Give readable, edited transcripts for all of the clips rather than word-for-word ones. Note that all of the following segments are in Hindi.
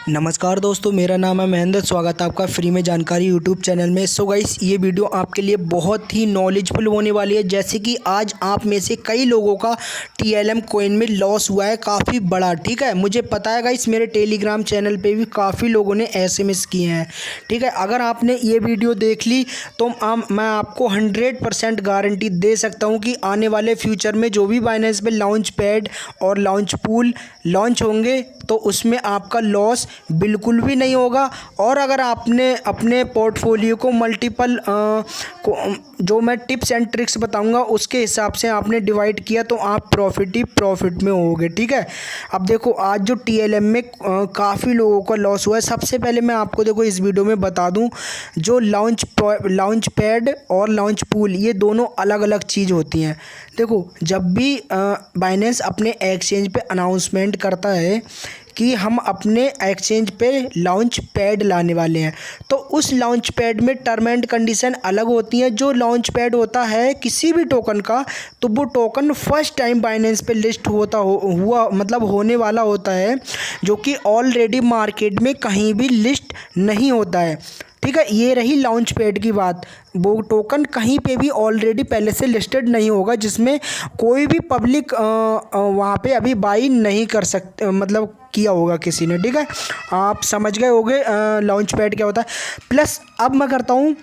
नमस्कार दोस्तों, मेरा नाम है महेंद्र। स्वागत है आपका फ्री में जानकारी यूट्यूब चैनल में। सो गाइस, ये वीडियो आपके लिए बहुत ही नॉलेजफुल होने वाली है। जैसे कि आज आप में से कई लोगों का TLM कॉइन में लॉस हुआ है काफ़ी बड़ा, ठीक है। मुझे पता है गाइस, मेरे टेलीग्राम चैनल पे भी काफ़ी लोगों ने SMS किए हैं, ठीक है। अगर आपने ये वीडियो देख ली तो मैं आपको 100% गारंटी दे सकता हूँ कि आने वाले फ्यूचर में जो भी बाइनेंस पे लॉन्च पैड और लॉन्च पूल लॉन्च होंगे तो उसमें आपका लॉस बिल्कुल भी नहीं होगा। और अगर आपने अपने पोर्टफोलियो को मल्टीपल जो मैं टिप्स एंड ट्रिक्स बताऊंगा उसके हिसाब से आपने डिवाइड किया तो आप प्रॉफिट ही प्रॉफिट में होगे, ठीक है। अब देखो, आज जो TLM में काफ़ी लोगों का लॉस हुआ है। सबसे पहले मैं आपको देखो इस वीडियो में बता दूं, जो लॉन्च पैड और लॉन्च पूल ये दोनों अलग अलग चीज़ होती हैं। देखो, जब भी बाइनेंस अपने एक्सचेंज पे अनाउंसमेंट करता है कि हम अपने एक्सचेंज पे लॉन्च पैड लाने वाले हैं, तो उस लॉन्च पैड में टर्म एंड कंडीशन अलग होती हैं। जो लॉन्च पैड होता है किसी भी टोकन का, तो वो टोकन फर्स्ट टाइम बाइनेंस पे लिस्ट होने वाला होता है, जो कि ऑलरेडी मार्केट में कहीं भी लिस्ट नहीं होता है, ठीक है। ये रही लॉन्च पैड की बात। वो टोकन कहीं पे भी ऑलरेडी पहले से लिस्टेड नहीं होगा, जिसमें कोई भी पब्लिक वहाँ पे अभी बाई नहीं कर सकते, मतलब किया होगा किसी ने, ठीक है। आप समझ गए होंगे लॉन्च पैड क्या होता है। प्लस अब मैं करता हूँ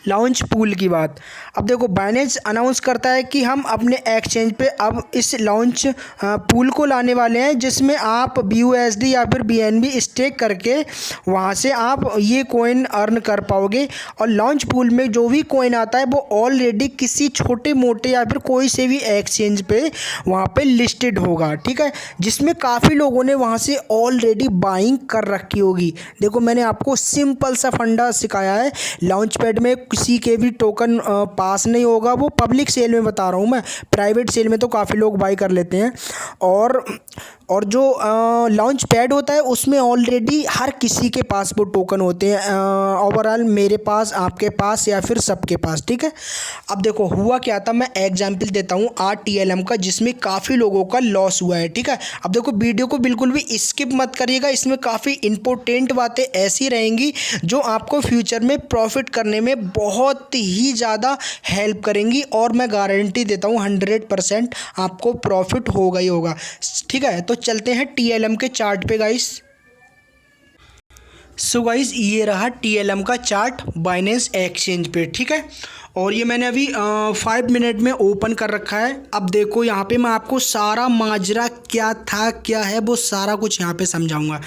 लॉन्च पूल की बात। अब देखो, बाइनेंस अनाउंस करता है कि हम अपने एक्सचेंज पे अब इस लॉन्च पूल को लाने वाले हैं, जिसमें आप BUSD या फिर BNB स्टेक करके वहाँ से आप ये कॉइन अर्न कर पाओगे। और लॉन्च पूल में जो भी कॉइन आता है वो ऑलरेडी किसी छोटे मोटे या फिर कोई से भी एक्सचेंज पे वहाँ पे लिस्टेड होगा, ठीक है, जिसमें काफ़ी लोगों ने वहाँ से ऑलरेडी बाइंग कर रखी होगी। देखो, मैंने आपको सिंपल सा फंडा सिखाया है। लॉन्च पैड में किसी के भी टोकन पास नहीं होगा। वो पब्लिक सेल में बता रहा हूँ मैं, प्राइवेट सेल में तो काफ़ी लोग बाई कर लेते हैं। और जो लॉन्च पैड होता है उसमें ऑलरेडी हर किसी के पास वो टोकन होते हैं, ओवरऑल मेरे पास, आपके पास या फिर सबके पास, ठीक है। अब देखो हुआ क्या था, मैं एग्जांपल देता हूँ आज TLM का, जिसमें काफ़ी लोगों का लॉस हुआ है, ठीक है। अब देखो, वीडियो को बिल्कुल भी स्किप मत करिएगा, इसमें काफ़ी इंपॉर्टेंट बातें ऐसी रहेंगी जो आपको फ्यूचर में प्रॉफिट करने में बहुत ही ज़्यादा हेल्प करेंगी। और मैं गारंटी देता हूँ 100% आपको प्रॉफिट होगा ही होगा, ठीक है। तो चलते हैं TLM के चार्ट पे गाइस। सो गाइस, ये रहा TLM का चार्ट बाइनेंस एक्सचेंज पे, ठीक है। और ये मैंने अभी 5 मिनट में ओपन कर रखा है। अब देखो, यहाँ पे मैं आपको सारा माजरा क्या था क्या है वो सारा कुछ यहाँ पे समझाऊंगा,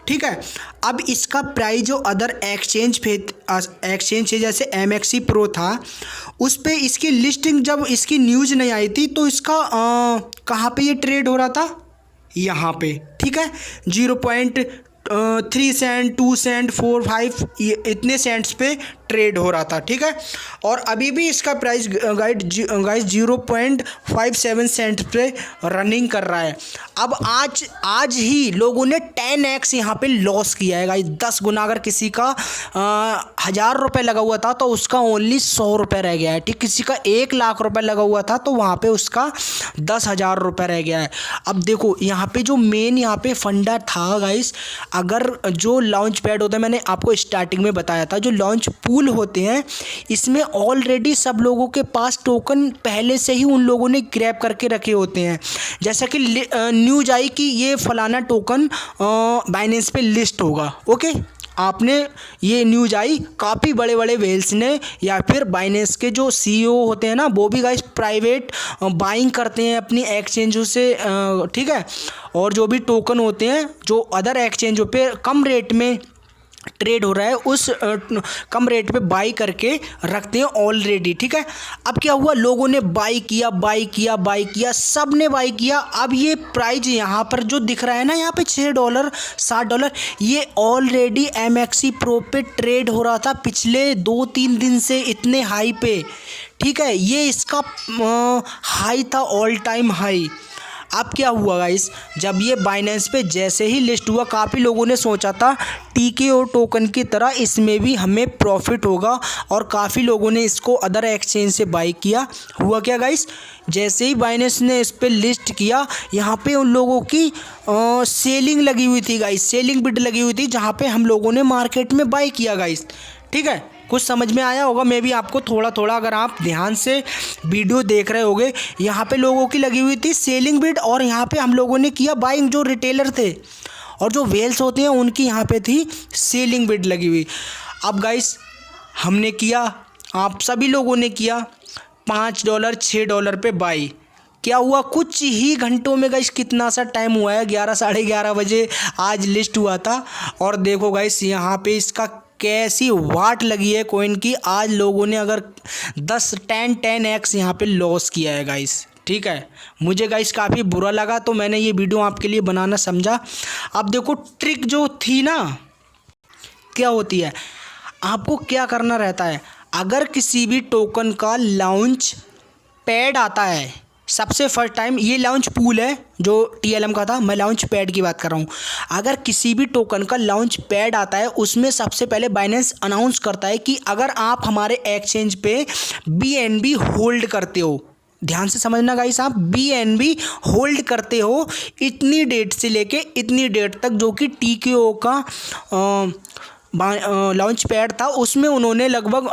ठीक है। अब इसका प्राइस जो अदर एक्सचेंज है, जैसे MXC Pro था, उस पर इसकी लिस्टिंग जब इसकी न्यूज़ नहीं आई थी तो इसका कहाँ पे ये ट्रेड हो रहा था, यहाँ पे, ठीक है। 0.3 सेंट, 2 सेंट, 4, 5 ये इतने सेंट्स पे ट्रेड हो रहा था, ठीक है। और अभी भी इसका प्राइस गाइस 0.57 सेंट पे रनिंग कर रहा है। अब आज ही लोगों ने 10x यहाँ पे लॉस किया है गाइस, 10 गुना। अगर किसी का 1000 रुपये लगा हुआ था तो उसका ओनली 100 रुपये रह गया है, ठीक। किसी का 1 लाख रुपये लगा हुआ था तो वहाँ पे उसका 10,000 रुपये रह गया है। अब देखो, यहाँ पे जो मेन यहाँ पे फंडा था गाइस, अगर जो लॉन्च पैड होता है, मैंने आपको स्टार्टिंग में बताया था, जो लॉन्च पूल होते हैं इसमें ऑलरेडी सब लोगों के पास टोकन पहले से ही उन लोगों ने ग्रैब करके रखे होते हैं। जैसा कि न्यूज़ आई कि ये फलाना टोकन बाइनेंस पे लिस्ट होगा, ओके। आपने ये न्यूज़ आई, काफ़ी बड़े बड़े वेल्स ने या फिर बाइनेंस के जो CEO होते हैं ना, वो भी गाइस प्राइवेट बाइंग करते हैं अपनी एक्सचेंजों से, ठीक है। और जो भी टोकन होते हैं जो अदर एक्सचेंजों पे कम रेट में ट्रेड हो रहा है, उस कम रेट पे बाई करके रखते हैं ऑलरेडी, ठीक है। अब क्या हुआ, लोगों ने बाई किया, सब ने बाई किया। अब ये प्राइस यहाँ पर जो दिख रहा है ना, यहाँ पे $6, $7, ये ऑलरेडी MXC Pro पे ट्रेड हो रहा था पिछले 2-3 दिन से इतने हाई पे, ठीक है। ये इसका हाई था, ऑल टाइम हाई। अब क्या हुआ गाइस, जब ये बाइनेंस पे जैसे ही लिस्ट हुआ, काफ़ी लोगों ने सोचा था टीकेओ टोकन की तरह इसमें भी हमें प्रॉफिट होगा और काफ़ी लोगों ने इसको अदर एक्सचेंज से बाई किया। हुआ क्या गाइस, जैसे ही बाइनेंस ने इस पर लिस्ट किया, यहाँ पे उन लोगों की सेलिंग लगी हुई थी गाइस, सेलिंग बिड लगी हुई थी, जहाँ पे हम लोगों ने मार्केट में बाई किया गाइस। ठीक है, कुछ समझ में आया होगा, मैं भी आपको थोड़ा थोड़ा, अगर आप ध्यान से वीडियो देख रहे होगे, यहाँ पे लोगों की लगी हुई थी सेलिंग बिड और यहाँ पे हम लोगों ने किया बाइंग। जो रिटेलर थे और जो वेल्स होते हैं उनकी यहाँ पे थी सेलिंग बिड लगी हुई। अब गाइस हमने किया, आप सभी लोगों ने किया $5 $6 पे बाई। क्या हुआ, कुछ ही घंटों में गाइस, कितना सा टाइम हुआ है, 11 साढ़े 11 बजे आज लिस्ट हुआ था और देखो गाइस यहाँ पे इसका कैसी वाट लगी है कॉइन की। आज लोगों ने अगर 10x यहाँ पे लॉस किया है गाइस। ठीक है, मुझे गाइस काफ़ी बुरा लगा, तो मैंने ये वीडियो आपके लिए बनाना समझा। अब देखो ट्रिक जो थी ना, क्या होती है, आपको क्या करना रहता है, अगर किसी भी टोकन का लॉन्च पैड आता है, सबसे फर्स्ट टाइम, ये लॉन्च पूल है जो टीएलएम का था, मैं लॉन्च पैड की बात कर रहा हूँ। अगर किसी भी टोकन का लॉन्च पैड आता है, उसमें सबसे पहले बाइनेंस अनाउंस करता है कि अगर आप हमारे एक्सचेंज पे बीएनबी होल्ड करते हो, ध्यान से समझना गाइस, आप बीएनबी होल्ड करते हो इतनी डेट से लेके इतनी डेट तक, जो कि टीकेओ का लॉन्च पैड था, उसमें उन्होंने लगभग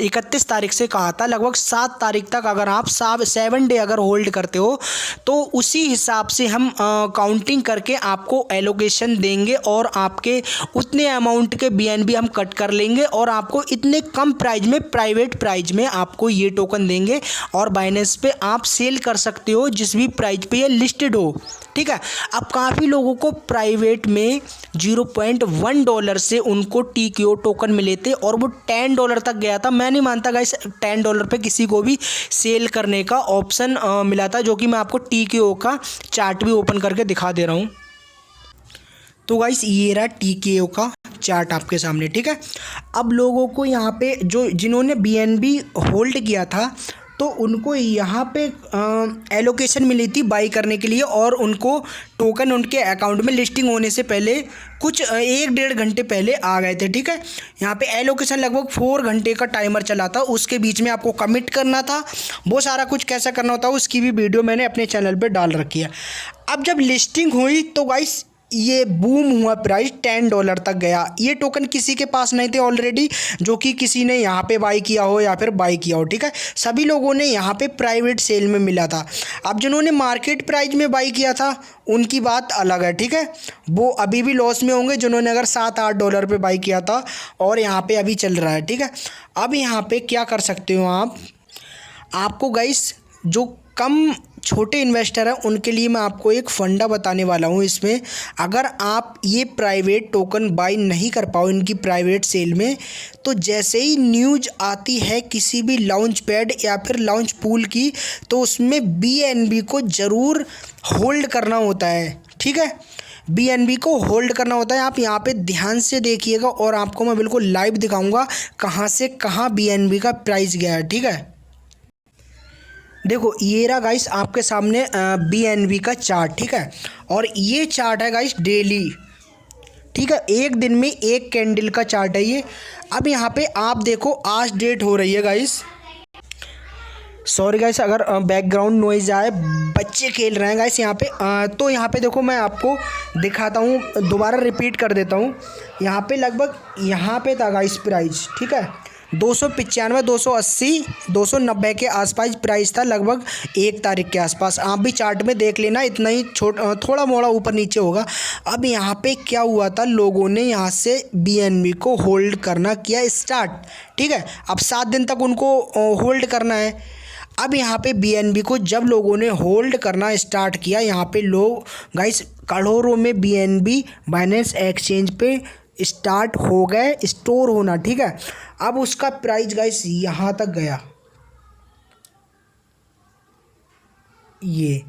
31 तारीख से कहा था, लगभग 7 तारीख तक अगर आप 7 डे अगर होल्ड करते हो तो उसी हिसाब से हम काउंटिंग करके आपको एलोकेशन देंगे और आपके उतने अमाउंट के बीएनबी हम कट कर लेंगे और आपको इतने कम प्राइस में, प्राइवेट प्राइस में आपको ये टोकन देंगे और बाइनेंस पे आप सेल कर सकते हो जिस भी प्राइस पे ये लिस्टेड हो। ठीक है, अब काफ़ी लोगों को प्राइवेट में $0.1 से उनको टीकेओ टोकन मिले थे और वो $10 तक गया था। मैं नहीं मानता गाइस $10 पे किसी को भी सेल करने का ऑप्शन मिला था, जो कि मैं आपको टीकेओ का चार्ट भी ओपन करके दिखा दे रहा हूँ। तो गाइस ये रहा टीकेओ का चार्ट आपके सामने। ठीक है, अब लोगों को यहाँ पे जिन्होंने बीएनबी होल्ड किया था, तो उनको यहाँ पे एलोकेशन मिली थी बाई करने के लिए और उनको टोकन उनके अकाउंट में लिस्टिंग होने से पहले कुछ 1-1.5 घंटे पहले आ गए थे। ठीक है, यहाँ पे एलोकेशन लगभग 4 घंटे का टाइमर चला था, उसके बीच में आपको कमिट करना था, वो सारा कुछ कैसा करना होता है उसकी भी वीडियो मैंने अपने चैनल पे डाल रखी है। अब जब लिस्टिंग हुई तो गाइस ये बूम हुआ, प्राइस $10 तक गया। ये टोकन किसी के पास नहीं थे ऑलरेडी, जो कि किसी ने यहाँ पे बाई किया हो या फिर बाई किया हो। ठीक है, सभी लोगों ने यहाँ पे प्राइवेट सेल में मिला था। अब जिन्होंने मार्केट प्राइस में बाई किया था उनकी बात अलग है। ठीक है, वो अभी भी लॉस में होंगे, जिन्होंने अगर $7-8 पे बाई किया था और यहाँ पे अभी चल रहा है। ठीक है, अब यहाँ पे क्या कर सकते हो आपको गाइस, जो कम छोटे इन्वेस्टर हैं उनके लिए मैं आपको एक फंडा बताने वाला हूं। इसमें अगर आप ये प्राइवेट टोकन बाई नहीं कर पाओ इनकी प्राइवेट सेल में, तो जैसे ही न्यूज़ आती है किसी भी लॉन्च पैड या फिर लॉन्च पूल की, तो उसमें बीएनबी को ज़रूर होल्ड करना होता है। ठीक है, बीएनबी को होल्ड करना होता है। आप यहाँ पे ध्यान से देखिएगा और आपको मैं बिल्कुल लाइव दिखाऊंगा कहाँ से कहाँ बीएनबी का प्राइस गया है। ठीक है, देखो ये रहा गाइस आपके सामने बीएनबी का चार्ट। ठीक है, और ये चार्ट है गाइस डेली। ठीक है, एक दिन में एक कैंडल का चार्ट है ये। अब यहाँ पे आप देखो आज डेट हो रही है गाइस, सॉरी गाइस अगर बैकग्राउंड नॉइज़ आए, बच्चे खेल रहे हैं गाइस यहाँ पे। तो यहाँ पे देखो मैं आपको दिखाता हूँ, दोबारा रिपीट कर देता हूँ। यहाँ पे लगभग यहाँ पे था गाइस प्राइस। ठीक है, 295, 280, 290 के आसपास प्राइस था, लगभग 1 तारीख के आसपास। आप भी चार्ट में देख लेना, इतना ही थोड़ा मोड़ा ऊपर नीचे होगा। अब यहाँ पे क्या हुआ था, लोगों ने यहाँ से बीएनबी को होल्ड करना किया स्टार्ट। ठीक है, अब 7 दिन तक उनको होल्ड करना है। अब यहाँ पे बीएनबी को जब लोगों ने होल्ड करना स्टार्ट किया, यहाँ पे लोग गाइस करोड़ों में बीएनबी बाइनेंस एक्सचेंज पे स्टार्ट हो गए स्टोर होना। ठीक है, अब उसका प्राइस गाइस यहाँ तक गया, ये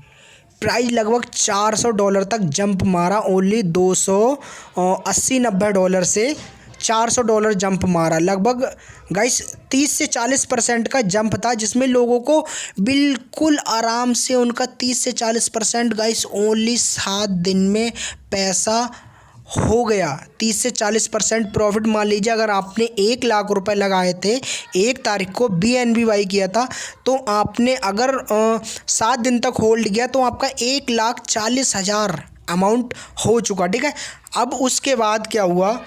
प्राइस लगभग $400 तक जंप मारा, ओनली $280-90 से $400 जंप मारा। लगभग गाइस 30 से 40% का जंप था, जिसमें लोगों को बिल्कुल आराम से उनका 30 से 40% गाइस ओनली 7 दिन में पैसा हो गया। 30 से 40% प्रॉफिट। मान लीजिए अगर आपने 1 लाख रुपए लगाए थे, 1 तारीख को BNB किया था, तो आपने अगर 7 दिन तक होल्ड किया तो आपका 1,40,000 अमाउंट हो चुका। ठीक है। अब उसके बाद क्या हुआ,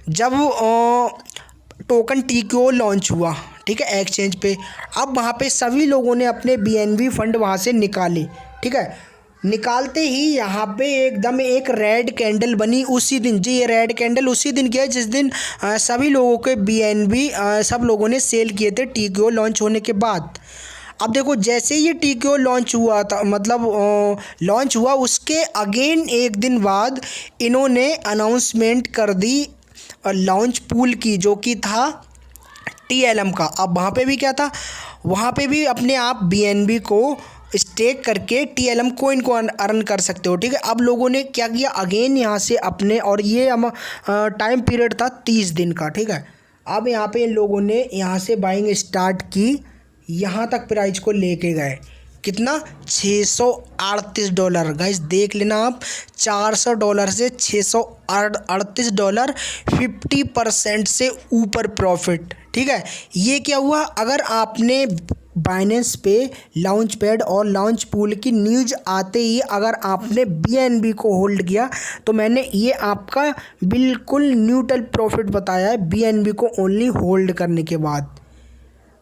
जब टोकन TKO लॉन्च हुआ, ठीक है, एक्सचेंज पे, अब वहाँ पे सभी लोगों ने अपने BNB फंड वहाँ से निकाले। ठीक है। निकालते ही यहाँ पे एकदम एक रेड कैंडल बनी उसी दिन। जी, ये रेड कैंडल उसी दिन किया जिस दिन सभी लोगों के BNB सब लोगों ने सेल किए थे TKO लॉन्च होने के बाद। अब देखो, जैसे ये TKO लॉन्च हुआ था, मतलब लॉन्च हुआ, उसके अगेन एक दिन बाद इन्होंने अनाउंसमेंट कर दी लॉन्च पूल की, जो कि था TLM का। अब वहाँ पे भी क्या था, वहाँ पे भी अपने आप BNB को स्टेक करके TLM कोइन को अर्न कर सकते हो। ठीक है। अब लोगों ने क्या किया, अगेन यहाँ से अपने, और ये टाइम पीरियड था 30 दिन का। ठीक है। अब यहाँ पे इन लोगों ने यहाँ से बाइंग स्टार्ट की, यहाँ तक प्राइस को लेके गए। कितना, $638। गाइस देख लेना आप, $400 से $638, 50% से ऊपर प्रॉफिट। ठीक है। ये क्या हुआ, अगर आपने बाइनेंस पे लॉन्च पैड और लॉन्च पूल की न्यूज़ आते ही अगर आपने BNB को होल्ड किया, तो मैंने ये आपका बिल्कुल न्यूट्रल प्रॉफिट बताया है BNB को ओनली होल्ड करने के बाद।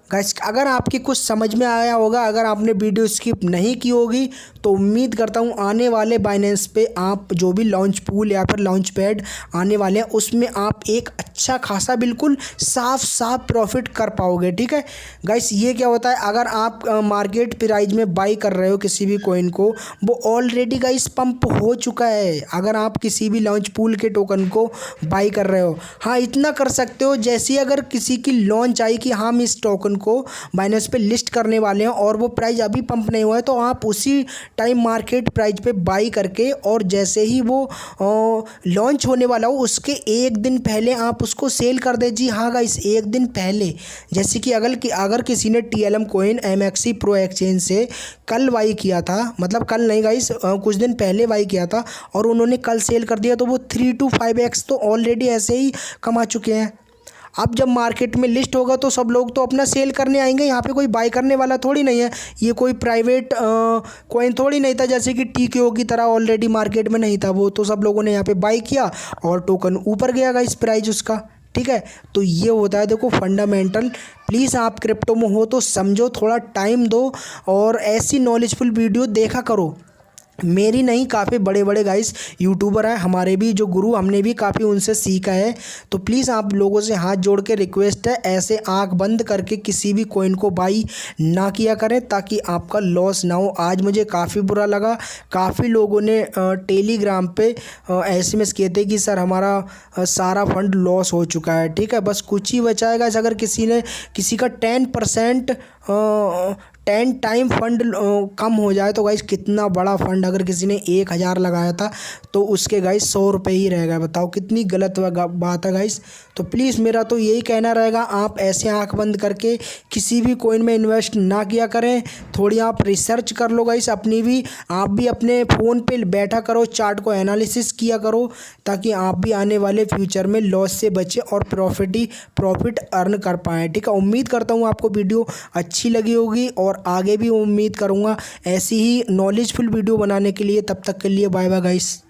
गाइस अगर आपकी कुछ समझ में आया होगा, अगर आपने वीडियो स्किप नहीं की होगी, तो उम्मीद करता हूँ आने वाले बाइनेंस पे आप जो भी लॉन्च पूल या फिर लॉन्च पैड आने वाले हैं, उसमें आप एक अच्छा खासा बिल्कुल साफ प्रॉफिट कर पाओगे। ठीक है। गाइस ये क्या होता है, अगर आप मार्केट प्राइस में बाई कर रहे हो किसी भी कॉइन को, वो ऑलरेडी गाइस पंप हो चुका है। अगर आप किसी भी लॉन्च पूल के टोकन को बाई कर रहे हो, हाँ इतना कर सकते हो, जैसे अगर किसी की लॉन्च आई कि हम इस टोकन को बाइनेंस पे लिस्ट करने वाले हैं और वो प्राइस अभी पंप नहीं हुआ है, तो आप उसी टाइम मार्केट प्राइस पे बाई करके, और जैसे ही वो लॉन्च होने वाला हो उसके एक दिन पहले आप उसको सेल कर दे। जी हाँ गाइस, एक दिन पहले। जैसे कि अगर किसी ने TLM coin MXC pro exchange से कल बाई किया था, मतलब कल नहीं गाइस, कुछ दिन पहले बाई किया था, और उन्होंने कल सेल कर दिया, तो वो 3 to 5x तो ऑलरेडी ऐसे ही कमा चुके हैं। अब जब मार्केट में लिस्ट होगा तो सब लोग तो अपना सेल करने आएंगे, यहाँ पे कोई बाई करने वाला थोड़ी नहीं है। ये कोई प्राइवेट कॉइन थोड़ी नहीं था, जैसे कि TKO की तरह ऑलरेडी मार्केट में नहीं था वो, तो सब लोगों ने यहाँ पे बाई किया और टोकन ऊपर गया इस प्राइस उसका। ठीक है। तो ये होता है देखो फंडामेंटल। प्लीज़ आप क्रिप्टो में हो तो समझो, थोड़ा टाइम दो और ऐसी नॉलेजफुल वीडियो देखा करो। मेरी नहीं, काफ़ी बड़े बड़े गाइस यूट्यूबर हैं हमारे भी जो गुरु, हमने भी काफ़ी उनसे सीखा है। तो प्लीज़ आप लोगों से हाथ जोड़ के रिक्वेस्ट है, ऐसे आंख बंद करके किसी भी कॉइन को बाई ना किया करें, ताकि आपका लॉस ना हो। आज मुझे काफ़ी बुरा लगा, काफ़ी लोगों ने टेलीग्राम पे SMS किए थे कि सर हमारा सारा फंड लॉस हो चुका है। ठीक है। बस कुछ ही बचाएगा, अगर किसी का 10% 10 टाइम फंड कम हो जाए, तो गाइस कितना बड़ा फंड, अगर किसी ने 1000 लगाया था तो उसके गाइस 100 रुपये ही रह गए। बताओ कितनी गलत बात है गाइस। तो प्लीज़ मेरा तो यही कहना रहेगा, आप ऐसे आंख बंद करके किसी भी कॉइन में इन्वेस्ट ना किया करें। थोड़ी आप रिसर्च कर लो गाइस, अपनी भी, आप भी अपने फ़ोन पे बैठा करो, चार्ट को एनालिसिस किया करो, ताकि आप भी आने वाले फ्यूचर में लॉस से बचे और प्रॉफिट अर्न कर पाएँ। ठीक है। उम्मीद करता हूँ आपको वीडियो अच्छी लगी होगी, और आगे भी उम्मीद करूँगा ऐसी ही नॉलेजफुल वीडियो बनाने के लिए। तब तक के लिए बाय बाय गाइस।